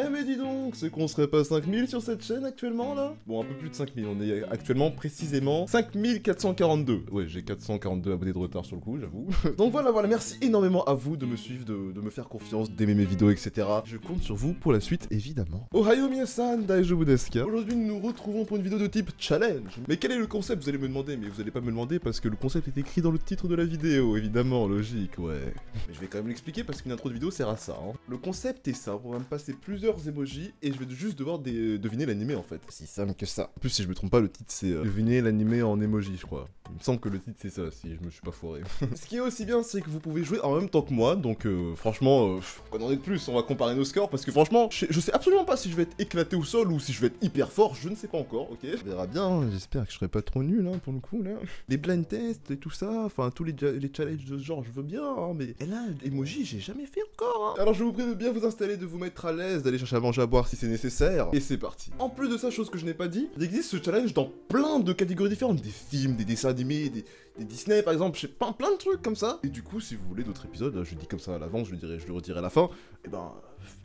Eh mais dis donc, c'est qu'on serait pas 5000 sur cette chaîne actuellement là? Bon, un peu plus de 5000, on est actuellement précisément 5442. Ouais, j'ai 442 abonnés de retard sur le coup, j'avoue. Donc voilà, merci énormément à vous de me suivre, de me faire confiance, d'aimer mes vidéos, etc. Je compte sur vous pour la suite, évidemment. Ohayou minasan, daijoubu desu ka? Aujourd'hui, nous nous retrouvons pour une vidéo de type challenge. Mais quel est le concept, vous allez me demander? Mais vous allez pas me demander parce que le concept est écrit dans le titre de la vidéo, évidemment, logique, ouais. Mais je vais quand même l'expliquer parce qu'une intro de vidéo sert à ça, hein. Le concept est ça, on va me passer plusieurs emojis et je vais juste devoir deviner l'animé en fait. Si simple que ça. En plus, si je me trompe pas, le titre c'est deviner l'animé en emoji, je crois. Il me semble que le titre c'est ça, si je me suis pas foiré. Ce qui est aussi bien, c'est que vous pouvez jouer en même temps que moi, donc franchement, quoi d'en est de plus, on va comparer nos scores parce que franchement, je sais absolument pas si je vais être éclaté au sol ou si je vais être hyper fort, je ne sais pas encore, ok? On verra bien, j'espère que je serai pas trop nul, hein, pour le coup, là. Les blind tests et tout ça, enfin, tous les challenges de ce genre, je veux bien, hein, mais et là, emoji, j'ai jamais fait encore, hein. Alors, je vous prie de bien vous installer, de vous mettre à l'aise, d'aller chercher à manger, à boire si c'est nécessaire, et c'est parti. En plus de ça, chose que je n'ai pas dit, il existe ce challenge dans plein de catégories différentes, des films, des dessins animés, des Disney par exemple, je sais pas, plein de trucs comme ça. Et du coup, si vous voulez d'autres épisodes, je dis comme ça à l'avance, je le redirai à la fin, et ben,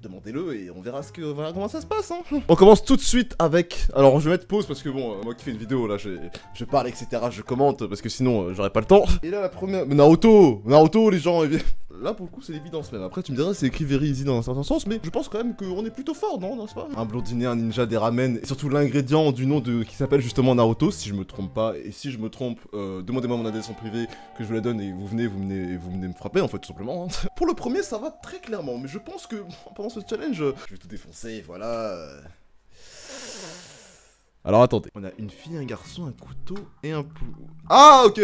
demandez-le et on verra comment ça se passe, hein. On commence tout de suite avec, alors je vais mettre pause parce que bon, moi qui fais une vidéo là, je parle etc, je commente parce que sinon j'aurais pas le temps. Et là la première, Naruto, les gens, là pour le coup c'est l'évidence même. Après tu me diras c'est écrit very easy dans un certain sens, mais je pense quand même qu'on est plutôt fort, non, n'est-ce pas? Un blondinet, un ninja, des ramen, et surtout l'ingrédient du nom qui s'appelle justement Naruto, si je me trompe pas, et si je me trompe, demandez-moi mon adresse en privé que je vous la donne et vous venez me frapper en fait tout simplement, hein. Pour le premier ça va très clairement, mais je pense que pendant ce challenge, je vais tout défoncer, voilà. Alors attendez, on a une fille, un garçon, un couteau et un pouls. Ah ok.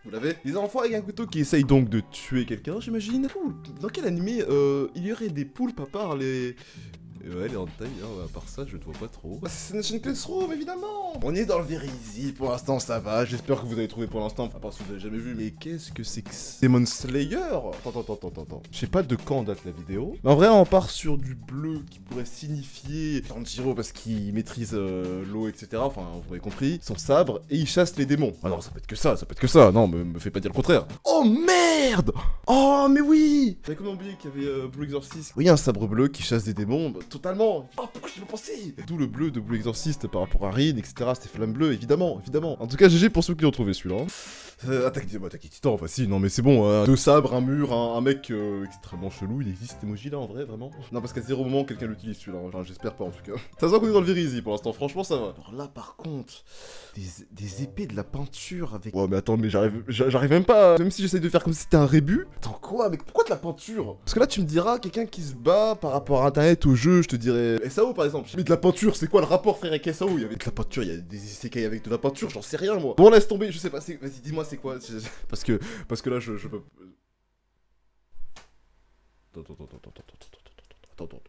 Vous l'avez? Des enfants avec un couteau qui essayent donc de tuer quelqu'un, j'imagine. Dans quel animé il y aurait des poulpes à part les... Ouais, les hentai, hein, à part ça, je ne vois pas trop. C'est Nation Classroom, évidemment. On est dans le very easy, pour l'instant ça va. J'espère que vous avez trouvé pour l'instant, enfin, parce que vous avez jamais vu. Mais qu'est-ce que c'est que Demon Slayer? Attends. Je sais pas de quand date la vidéo. Mais en vrai, on part sur du bleu qui pourrait signifier Tanjiro parce qu'il maîtrise l'eau, etc. Enfin, vous avez compris. Son sabre, et il chasse les démons. Ah non, ça peut être que ça, Non, me fais pas dire le contraire. Oh merde! Oh, mais oui! J'avais comme oublié qu'il y avait Blue Exorcist. Oui, un sabre bleu qui chasse des démons. Totalement. Oh, pourquoi je l'ai pensé? D'où le bleu de Blue Exorcist par rapport à Rin, etc. C'était flamme bleue, évidemment. En tout cas, GG pour ceux qui ont trouvé celui-là. Attaque Titan, enfin si, non mais c'est bon, deux sabres, un mur, un mec extrêmement chelou, il existe cet emoji là en vrai, vraiment? Non parce qu'à zéro moment quelqu'un l'utilise celui-là, enfin, j'espère pas en tout cas. Ça se voit qu'on est dans le very easy pour l'instant, franchement ça va. Alors là par contre, des épées, de la peinture avec... Ouais mais attends, mais j'arrive même pas, même si j'essaye de faire comme si c'était un rébut. Attends quoi, mais pourquoi de la peinture? Parce que là tu me diras, quelqu'un qui se bat par rapport à internet, au jeu, je te dirais... SAO par exemple, mais de la peinture, c'est quoi le rapport frère avec SAO? Il y avait de la peinture, il y a des isekai avec de la peinture, j'en sais rien moi. Bon laisse tomber, je sais pas, vas-y dis-moi c'est quoi? Parce que là je peux... Attends.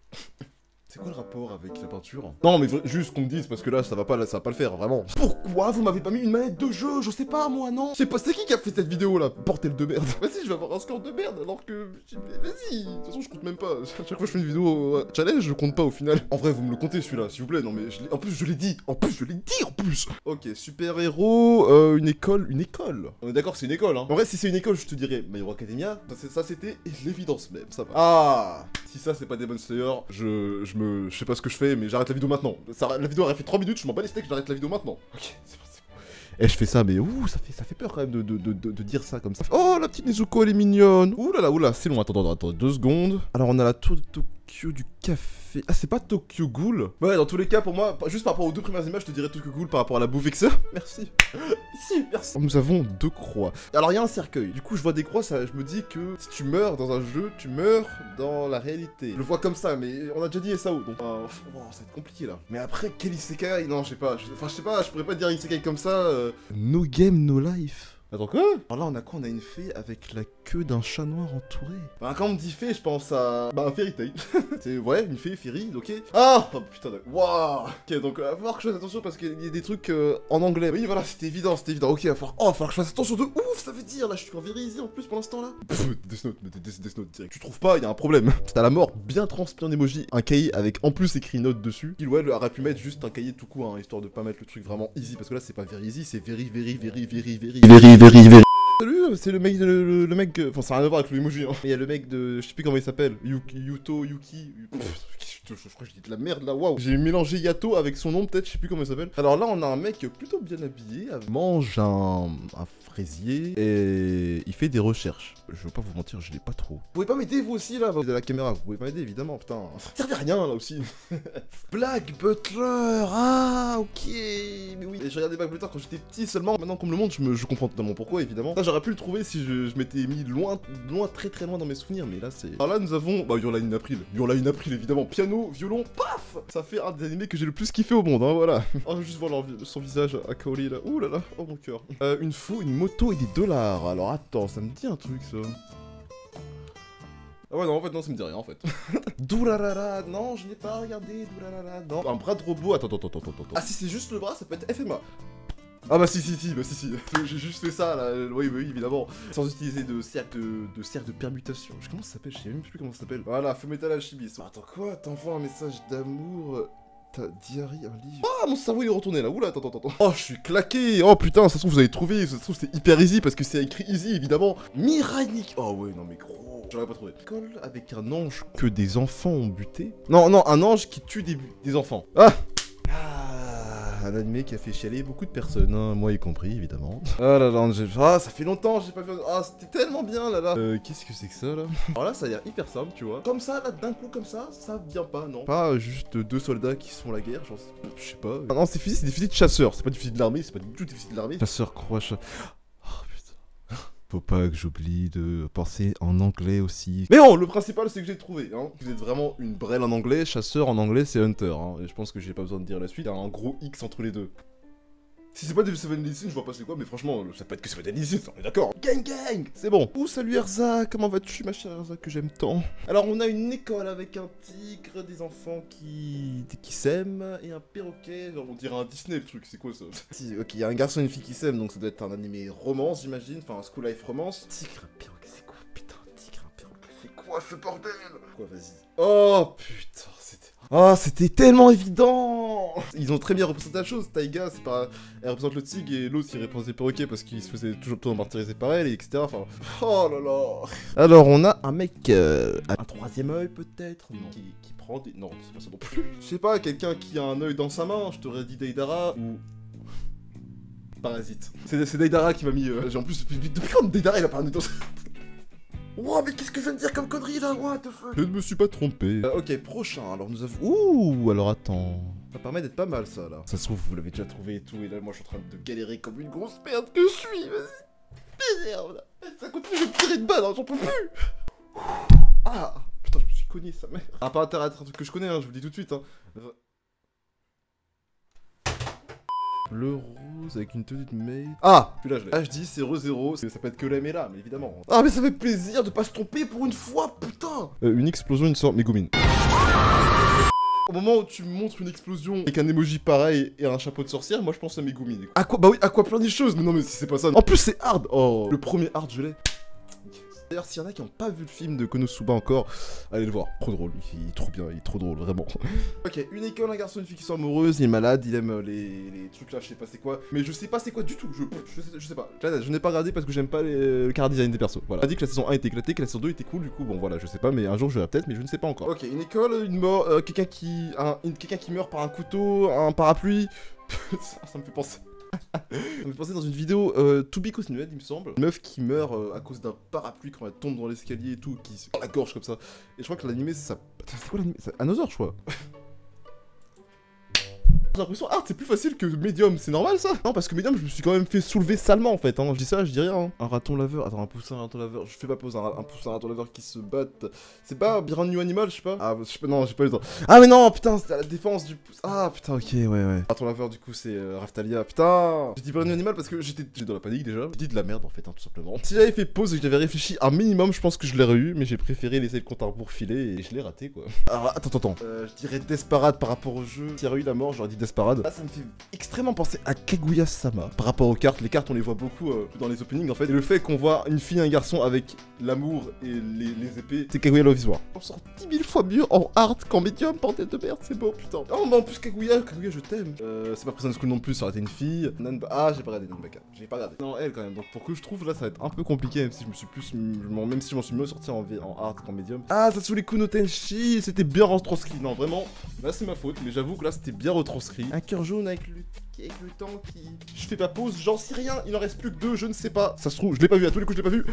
C'est quoi le rapport avec la peinture? Non mais juste qu'on me dise parce que là ça va pas le faire vraiment. Pourquoi vous m'avez pas mis une manette de jeu? Je sais pas moi, non. Je sais pas, c'est qui a fait cette vidéo là? Bordel de merde. Vas-y, je vais avoir un score de merde alors que... Vas-y. De toute façon je compte même pas. À chaque fois que je fais une vidéo challenge, je compte pas au final. En vrai vous me le comptez celui-là s'il vous plaît. Non mais en plus je l'ai dit. Ok, super héros, une école. On est d'accord que c'est une école, hein. En vrai si c'est une école je te dirais My Hero Academia. Ça c'était l'évidence même, ça va. Ah, si ça c'est pas Demon Slayer, je sais pas ce que je fais, mais j'arrête la vidéo maintenant. La vidéo aurait fait 3 minutes, je m'en bats les steaks, j'arrête la vidéo maintenant. Ok, c'est bon. Et je fais ça, mais ouh, ça fait peur quand même de dire ça comme ça. Oh, la petite Nezuko, elle est mignonne. Ouh là, c'est long, attends, 2 secondes. Alors, on a la tour de Tokyo du café. Ah, c'est pas Tokyo Ghoul? Ouais, dans tous les cas, pour moi, juste par rapport aux 2 premières images, je te dirais Tokyo Ghoul par rapport à la bouffe et que ça. Merci. Merci. Nous avons 2 croix. Alors, il y a un cercueil. Du coup, je vois des croix, ça, je me dis que si tu meurs dans un jeu, tu meurs dans la réalité. Je le vois comme ça, mais on a déjà dit SAO, donc... ça va être compliqué, là. Mais après, quel isekai? Non, je sais pas. Enfin, je sais pas, je pourrais pas dire isekai comme ça. No game, no life. Attends quoi? Alors là on a quoi? On a une fée avec la queue d'un chat noir entouré. Bah quand on me dit fée je pense à... Bah un fairy tail. C'est ouais une fée, fairy, ok. Ah oh, putain de... Waouh. Ok donc va falloir que je fasse attention parce qu'il y a des trucs en anglais. Oui voilà c'était évident. Ok va falloir que je fasse attention de ouf ça veut dire. Là je suis en very easy en plus pour l'instant là. Death Note direct. Tu trouves pas? Il y a un problème. T'as la mort bien transpirée en emoji. Un cahier avec en plus écrit note dessus. Il ouais aurait pu mettre juste un cahier tout court hein, histoire de pas mettre le truc vraiment easy. Parce que là c'est pas very easy, c'est very. Salut, c'est le mec, enfin ça n'a rien à voir avec l'emoji hein. Il y a le mec de, je sais plus comment il s'appelle, Yuki, je crois que je dis de la merde là, waouh. J'ai mélangé Yato avec son nom peut-être, je sais plus comment il s'appelle. Alors là on a un mec plutôt bien habillé, mange un fraisier et il fait des recherches. Je veux pas vous mentir, je l'ai pas trop. Vous pouvez pas m'aider vous aussi là, de la caméra, vous pouvez pas m'aider évidemment, putain. Ça servait à rien là aussi. Black Butler, ah ok, mais oui. Et je regardais Black Butler quand j'étais petit seulement, maintenant comme le monde je comprends totalement pourquoi évidemment. Ça j'aurais pu le trouver si je m'étais mis loin, très très loin dans mes souvenirs, mais là c'est... Alors là nous avons, bah Your Lie in April, Your Lie in April évidemment, piano, violon, paf. Ça fait un des animés que j'ai le plus kiffé au monde, hein, voilà. Oh juste voir son visage à Kaori là, ouh là là, oh mon cœur. Une fou, une moto et des dollars, alors attends, ça me dit un truc ça. Ah ouais non en fait non ça me dit rien en fait. Dourarara, non je n'ai pas regardé, Dourarara, non. Un bras de robot, attends. Ah si c'est juste le bras ça peut être FMA. Ah bah si, j'ai juste fait ça là, oui évidemment, sans utiliser de cercle de permutation. Comment ça s'appelle? Je sais même plus comment ça s'appelle. Voilà, Fullmetal Alchemist. Attends quoi? T'envoies un message d'amour... T'as diarrhée, un livre. Ah, mon cerveau il est retourné là, oula, attends. Oh, je suis claqué. Oh putain, ça se trouve vous avez trouvé, ça se trouve c'est hyper easy parce que c'est écrit easy évidemment. Mirai Nikki. Oh ouais, non mais gros, j'aurais pas trouvé. École avec un ange que des enfants ont buté. Non, un ange qui tue des enfants. Un animé qui a fait chialer beaucoup de personnes, hein, moi y compris évidemment. Ah là là, ça fait longtemps j'ai pas vu... Ah c'était tellement bien là. Qu'est-ce que c'est que ça là? Alors là ça a l'air hyper simple tu vois. Comme ça là d'un coup comme ça vient pas non. Pas juste deux soldats qui se font la guerre, genre je sais pas. Ah non c'est des fusils de chasseurs, c'est pas du fusil de l'armée, c'est pas du tout des fusils de l'armée. Chasseur croix Faut pas que j'oublie de penser en anglais aussi. Mais non, le principal c'est que j'ai trouvé, hein. Vous êtes vraiment une brêle en anglais, chasseur en anglais c'est hunter, hein. Et je pense que j'ai pas besoin de dire la suite, il y a un gros X entre les deux. Si c'est pas des Seven Deadly Sins, je vois pas c'est quoi, mais franchement, ça peut être que Seven Deadly Sins, on est d'accord. Gang c'est bon. Ouh, salut Erza, comment vas-tu ma chère Erza que j'aime tant. Alors on a une école avec un tigre, des enfants qui s'aiment, et un perroquet, genre on dirait un Disney le truc, c'est quoi ça? Si, ok, il y a un garçon et une fille qui s'aiment, donc ça doit être un animé romance j'imagine, enfin un school life romance. Tigre, un perroquet, c'est quoi? Putain, tigre, un perroquet, c'est quoi ce bordel? Quoi, vas-y. Oh putain, c'était tellement évident. Ils ont très bien représenté la chose. Taiga, c'est pas... elle représente le tigre et l'autre il représente les perroquets parce qu'il se faisait toujours tout martyriser par elle, et etc. Enfin... Oh là là. Alors on a un mec... un troisième œil peut-être? Non. Qui prend des... Non, c'est pas ça non plus. Je sais pas, quelqu'un qui a un œil dans sa main, je t'aurais dit Deidara ou... Parasite. C'est Deidara qui m'a mis... En plus, depuis quand Deidara il a pas un œil dans sa... Wow, mais qu'est-ce que je viens de dire comme connerie là? What the fuck? Je ne me suis pas trompé. Ok, prochain, alors nous avons... Ouh, alors attends... Ça permet d'être pas mal ça là. Ça se trouve, vous l'avez déjà trouvé et tout, et là moi je suis en train de galérer comme une grosse merde que je suis, vas-y. Merde là. Ça continue, je vais me tirer de balle, hein, j'en peux plus. Ah, putain, je me suis cogné sa mère. Ah, pas intérêt à être un truc que je connais, hein, je vous le dis tout de suite, hein. Le rose avec une tenue de maid. Ah, puis là je l'ai. HD 00, ça peut être que là mais là, mais évidemment. Ah mais ça fait plaisir de pas se tromper pour une fois, putain. Une explosion, une sorte Megumi. Au moment où tu me montres une explosion avec un emoji pareil et un chapeau de sorcière, moi je pense à Megumi. À quoi? Bah oui, à quoi plein de choses. Mais non mais si c'est pas ça. En plus c'est hard. Oh, le premier hard je l'ai. D'ailleurs, s'il y en a qui n'ont pas vu le film de Konosuba encore, allez le voir. Trop drôle, il est trop bien, il est trop drôle, vraiment. Ok, une école, un garçon, une fille qui sont amoureuses, il est malade, il aime les trucs là, je sais pas c'est quoi. Mais je sais pas c'est quoi du tout, je sais pas. Je n'ai pas regardé parce que j'aime pas le car design des persos. Voilà. On a dit que la saison 1 était éclatée, que la saison 2 était cool, du coup, bon voilà, je sais pas, mais un jour je verrai peut-être, mais je ne sais pas encore. Ok, une école, une mort, quelqu'un qui meurt par un couteau, un parapluie. Ça me fait penser. Ça me fait penser dans une vidéo To Be Continued, il me semble. Une meuf qui meurt à cause d'un parapluie quand elle tombe dans l'escalier et tout, qui se la gorge comme ça. Et je crois que l'animé c'est ça. C'est quoi l'animé? Another, je crois. J'ai l'impression, c'est plus facile que Medium, c'est normal ça? Non, parce que Medium, je me suis quand même fait soulever salement en fait, hein. Je dis ça, je dis rien, hein. Un raton laveur, attends, un poussin, un raton laveur, je fais pas pause, un poussin, un raton laveur qui se battent. C'est pas Brand New Animal, je sais pas? Ah, je sais pas, non, j'ai pas eu le temps. Ah, mais non, putain, c'était à la défense du pouce. Ah, putain, ok, ouais. Raton laveur, du coup, c'est Raftalia, putain. J'ai dit Brand New Animal parce que j'étais dans la panique déjà. J'ai dit de la merde en fait, hein, tout simplement. Si j'avais fait pause et que j'avais réfléchi un minimum, je pense que je l'aurais eu, mais j'ai préféré laisser le compte à rebours filer et je l'ai raté quoi. Alors, attends. Je dirais Desperate par rapport au jeu. S'il y aurait eu la mort, j'aurais dit Desperate. Là, ça me fait extrêmement pensé à Kaguya-sama par rapport aux cartes. Les cartes, on les voit beaucoup dans les openings en fait. Et le fait qu'on voit une fille et un garçon avec l'amour et les épées, c'est Kaguya Love is War. On sort 10 000 fois mieux en hard qu'en médium, bordel de merde, c'est beau, putain. Oh, mais en plus, Kaguya, je t'aime. C'est pas Prison School non plus, ça aurait été une fille. Ah, j'ai pas regardé Nanbaka, j'ai pas regardé. Non, elle quand même. Donc pour que je trouve, là, ça va être un peu compliqué, même si je me suis plus. Même si je m'en suis mieux sorti en hard qu'en médium. Ah, Satsuleku no Tenshi, c'était bien retranscrit. Non, vraiment, là, c'est ma faute, mais j'avoue que là, c'était bien retranscrit. Un cœur jaune avec le temps qui... Je fais pas pause, j'en sais rien, il en reste plus que 2, je ne sais pas. Ça se trouve, je l'ai pas vu, à tous les coups je l'ai pas vu.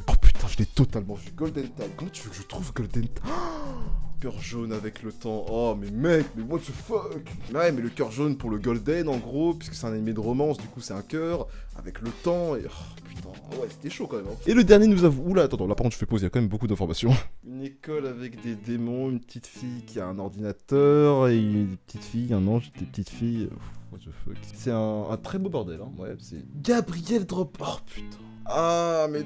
Oh putain, je l'ai totalement vu. Golden Time. Comment tu veux que je trouve Golden Time? Cœur jaune avec le temps. Oh mais mec, mais what the fuck? Ouais, mais le cœur jaune pour le Golden en gros, puisque c'est un animé de romance, du coup c'est un cœur avec le temps et... Oh putain, ouais c'était chaud quand même. Hein. Et le dernier nous avons... Oula, attends, là par contre je fais pause, il y a quand même beaucoup d'informations. Une école avec des démons, une petite fille qui a un ordinateur, et une petite fille, un ange, des petites filles... What the fuck. C'est un très beau bordel, hein. Ouais, c'est... Gabriel Drop... Oh putain. Ah mais...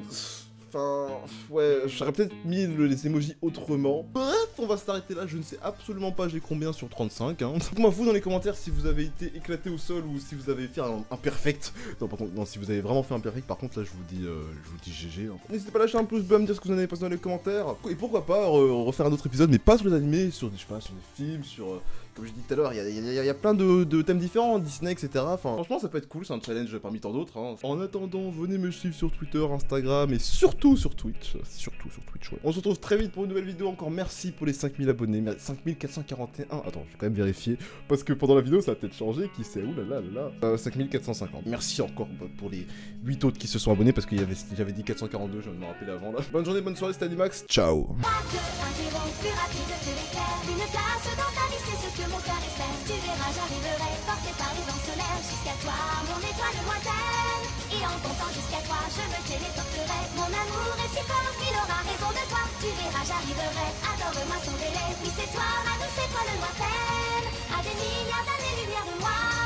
Enfin, ouais, j'aurais peut-être mis les emojis autrement. Bref, on va s'arrêter là, je ne sais absolument pas j'ai combien sur 35, hein. Dites-moi vous dans les commentaires si vous avez été éclaté au sol ou si vous avez fait un perfect. Non, par contre, non, si vous avez vraiment fait un perfect, par contre, là, je vous dis GG. Hein. N'hésitez pas à lâcher un pouce bleu, à me dire ce que vous en avez pensé dans les commentaires. Et pourquoi pas refaire un autre épisode, mais pas sur les animés, sur, je sais pas, sur des films, sur... Comme je dis tout à l'heure, il y a plein de thèmes différents, Disney, etc. Enfin, franchement, ça peut être cool, c'est un challenge parmi tant d'autres. Hein. En attendant, venez me suivre sur Twitter, Instagram et surtout sur Twitch. Surtout sur Twitch, ouais. On se retrouve très vite pour une nouvelle vidéo. Encore merci pour les 5000 abonnés. 5441. Attends, je vais quand même vérifier. Parce que pendant la vidéo, ça a peut-être changé. Qui sait? Ouh là là. 5450. Merci encore pour les 8 autres qui se sont abonnés. Parce que j'avais dit 442, je me rappelais avant là. Bonne journée, bonne soirée, c'était Animax. Ciao. Mon cœur espère, tu verras, j'arriverai porté par les vents solaires jusqu'à toi, mon étoile lointaine. Et en comptant jusqu'à toi, je me téléporterai. Mon amour est si fort qu'il aura raison de toi. Tu verras, j'arriverai, adore-moi sans délai. Oui, c'est toi, ma douce étoile lointaine, à des milliards d'années-lumière de moi.